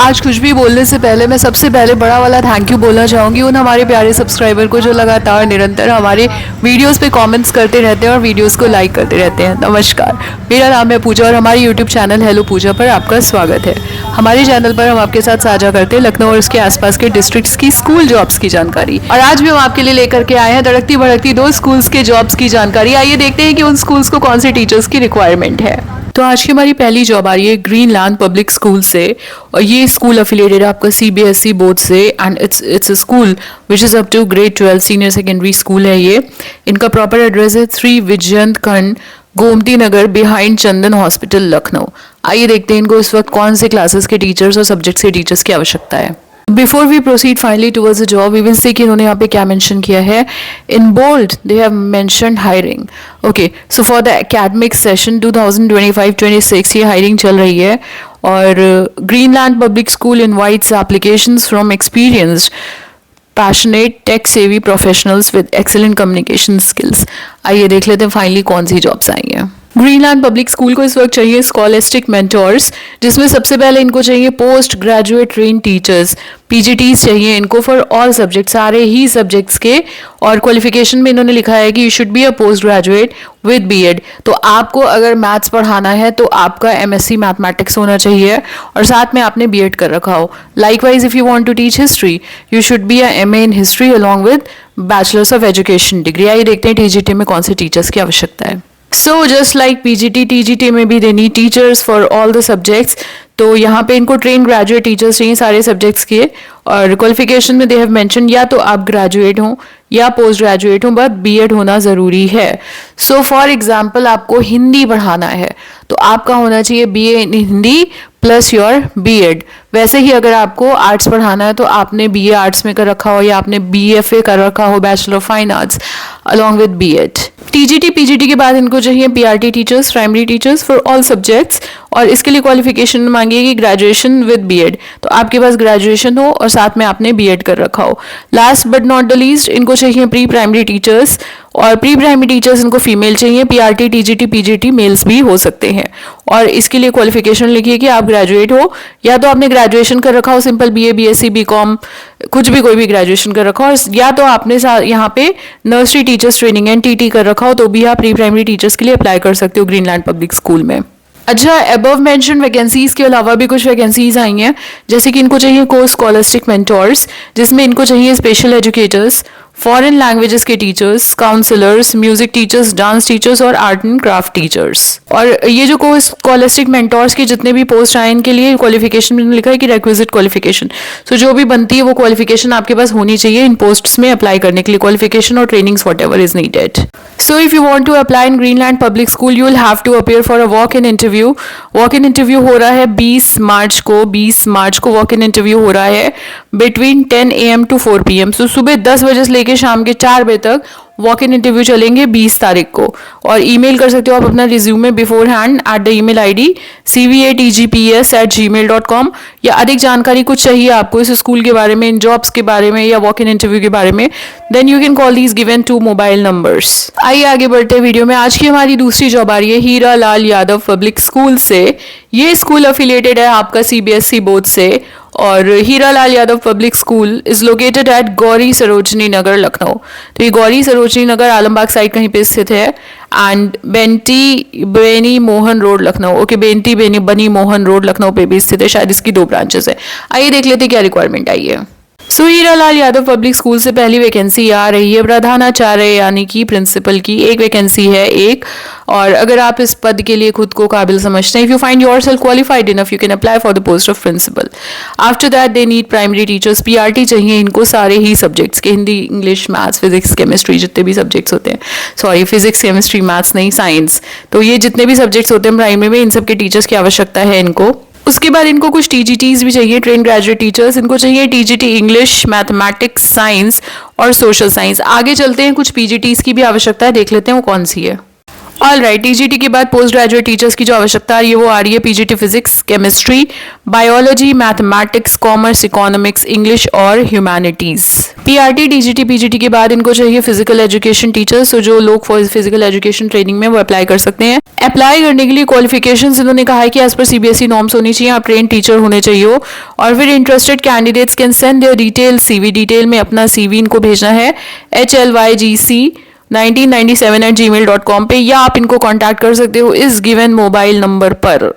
आज कुछ भी बोलने से पहले मैं सबसे पहले बड़ा वाला थैंक यू बोलना चाहूँगी उन हमारे प्यारे सब्सक्राइबर को जो लगातार निरंतर हमारे वीडियोस पे कमेंट्स करते रहते हैं और वीडियोस को लाइक करते रहते हैं। नमस्कार, मेरा नाम है पूजा और हमारे यूट्यूब चैनल हेलो पूजा पर आपका स्वागत है। हमारे चैनल पर हम आपके साथ साझा करते हैं लखनऊ और उसके आसपास के डिस्ट्रिक्ट्स की स्कूल जॉब्स की जानकारी। और आज भी हम आपके लिए लेकर के आए हैं तड़कती भड़कती 2 स्कूल्स के जॉब्स की जानकारी। आइए देखते हैं कि उन स्कूल्स को कौन से टीचर्स की रिक्वायरमेंट है। तो आज की हमारी पहली जॉब आ रही है ग्रीनलैंड पब्लिक स्कूल से और ये स्कूल अफिलिएटेड है आपका CBSE बोर्ड से and it's a school which is up to grade 12 senior secondary school है ये। इनका प्रॉपर एड्रेस है 3 विजयंत खंड गोमती नगर बिहाइंड चंदन हॉस्पिटल लखनऊ। आइए देखते हैं इनको इस वक्त कौन से क्लासेस के टीचर्स और सब्जेक्ट्स के टीचर्स की आवश्यकता है। Before we proceed finally towards a job we will see कि इन्होंने यहाँ पे क्या मेंशन किया है। In bold they have mentioned hiring. Okay, so for the academic session 2025-26 ये हायरिंग चल रही है और Greenland public school invites applications from experienced passionate tech savvy professionals with excellent communication skills. आइए देख लेते हैं फाइनली कौन सी जॉब्स आई हैं। ग्रीनलैंड पब्लिक स्कूल को इस वक्त चाहिए स्कॉलेस्टिक मेंटोर्स, जिसमें सबसे पहले इनको चाहिए post graduate train teachers, PGTs चाहिए इनको फॉर ऑल सब्जेक्ट, सारे ही सब्जेक्ट्स के। और क्वालिफिकेशन में इन्होंने लिखा है कि you should be a post graduate with BEd। तो आपको अगर मैथ्स पढ़ाना है तो आपका MSc मैथमेटिक्स होना चाहिए और साथ में आपने BEd कर रखा हो। Likewise if you want to teach history you should be a MA in history along with bachelor's of education degree. आइए देखते हैं TGT में कौन से टीचर्स की आवश्यकता है। So just like PGT, TGT में भी they need teachers for all the subjects। तो यहाँ पे इनको ट्रेन ग्रेजुएट टीचर्स चाहिए सारे सब्जेक्ट्स के और क्वालिफिकेशन में दे हैव मेंशन या तो आप ग्रेजुएट हो या पोस्ट ग्रेजुएट हो बट BEd होना ज़रूरी है। सो फॉर एग्जाम्पल आपको हिंदी पढ़ाना है तो आपका होना चाहिए BA in Hindi plus your BEd। वैसे ही अगर आपको आर्ट्स पढ़ाना है तो आपने BA आर्ट्स में कर रखा हो या आपने BFA कर रखा हो bachelor of fine arts along with BEd। TGT PGT के बाद इनको चाहिए PRT teachers, primary teachers for all subjects और इसके लिए क्वालिफिकेशन मांगिएगी ग्रेजुएशन विद BEd। तो आपके पास ग्रेजुएशन हो और साथ में आपने BEd कर रखा हो। Last but not the least इनको चाहिए प्री प्राइमरी टीचर्स और प्री प्राइमरी टीचर्स इनको फीमेल चाहिए। PRT TGT PGT मेल्स भी हो सकते हैं और इसके लिए क्वालिफिकेशन लिखिए कि आप ग्रेजुएट हो या तो आपने ग्रेजुएशन कर रखा हो सिंपल BA BSc BCom कुछ भी कोई भी ग्रेजुएशन कर रखा हो या तो आपने यहाँ पे नर्सरी टीचर्स ट्रेनिंग NTT कर रखा हो तो भी आप प्री प्राइमरी टीचर्स के लिए अप्लाई कर सकते हो ग्रीनलैंड पब्लिक स्कूल में। अच्छा, अबव मेंशन वैकेंसीज के अलावा भी कुछ वैकेंसीज आई हैं जैसे कि इनको चाहिए कोर्स स्कॉलस्टिक मेंटोर्स जिसमें इनको चाहिए स्पेशल एजुकेटर्स, फॉरेन लैंग्वेजेस के teachers, counsellors, music teachers, dance teachers और आर्ट एंड क्राफ्ट टीचर्स। और ये जो कोर्स स्कॉलस्टिक मेंटोर्स के जितने भी पोस्ट आए इनके लिए क्वालिफिकेशन में लिखा है कि रिक्विजिट क्वालिफिकेशन। सो जो भी बनती है वो क्वालिफिकेशन आपके पास होनी चाहिए इन पोस्ट्स में अप्लाई करने के लिए, क्वालिफिकेशन और trainings whatever is needed. So if you want to apply in Greenland Public School, you will have to appear for a walk-in interview. Walk-in interview हो रहा है 20 मार्च को walk-in interview हो रहा है between 10 AM to 4 PM। So सुबह 10 बजे से लेके शाम के 4 बजे तक वॉक इन इंटरव्यू चलेंगे 20 तारीख को। और ईमेल कर सकते हो आप अपना resume before hand at the email ID cvatgps@gmail.com। या अधिक जानकारी कुछ चाहिए आपको इस स्कूल के बारे में, इन जॉब्स के बारे में या वॉक इन इंटरव्यू के बारे में, then you can call these given 2 mobile numbers. आइए आगे बढ़ते हैं वीडियो में। आज की हमारी दूसरी जॉब आ रही है हीरा लाल यादव पब्लिक स्कूल से। ये स्कूल अफिलिएटेड है आपका CBSE बोर्ड से और Heera Lal Yadav public school is located at Gauri Sarojini Nagar Lucknow. तो ये गौरी सरोजनी नगर आलमबाग साइड कहीं पे स्थित है एंड बेंटी बेनी मोहन रोड लखनऊ। ओके, बेंटी बेनी बनी मोहन रोड लखनऊ पे भी स्थित है। शायद इसकी 2 ब्रांचेस है। आइए देख लेते हैं क्या रिक्वायरमेंट आई है। सो हीरा लाल यादव पब्लिक स्कूल से पहली वैकेंसी आ रही है प्रधानाचार्य यानी कि प्रिंसिपल की। एक वैकेंसी है एक और अगर आप इस पद के लिए खुद को काबिल समझते हैं, if you find yourself qualified enough you can apply for the post of principal. After that they need primary teachers. PRT चाहिए इनको सारे ही सब्जेक्ट्स के, Hindi English maths physics chemistry जितने भी सब्जेक्ट्स होते हैं, सॉरी फिजिक्स केमिस्ट्री मैथ्स नहीं साइंस, तो ये जितने भी सब्जेक्ट्स होते हैं प्राइमरी में इन सब के टीचर्स की आवश्यकता है इनको। उसके बाद इनको कुछ TGTs भी चाहिए, ट्रेन ग्रेजुएट टीचर्स। इनको चाहिए TGT इंग्लिश, मैथमेटिक्स, साइंस और सोशल साइंस। आगे चलते हैं, कुछ PGTs की भी आवश्यकता है, देख लेते हैं वो कौन सी है। ऑल राइट, टीजीटी के बाद पोस्ट ग्रेजुएट टीचर्स की जो आवश्यकता है वो आ रही है PGT physics, chemistry, biology, mathematics, commerce, economics, English और ह्यूमैनिटीज। पीआरटी, डीजीटी, पीजीटी के बाद इनको चाहिए फिजिकल एजुकेशन टीचर्स, तो जो लोग फिजिकल एजुकेशन ट्रेनिंग में वो अप्लाई कर सकते हैं। अप्लाई करने के लिए क्वालिफिकेशंस इन्होंने कहा है कि एज पर सीबीएसई नॉर्म्स होनी चाहिए, आप ट्रेन टीचर होने चाहिए हो, और फिर interested candidates can send their detail CV, detail में अपना सीवी इनको भेजना है HLYGC1997@gmail.com पे, या आप इनको कांटेक्ट कर सकते हो इस गिवन मोबाइल नंबर पर।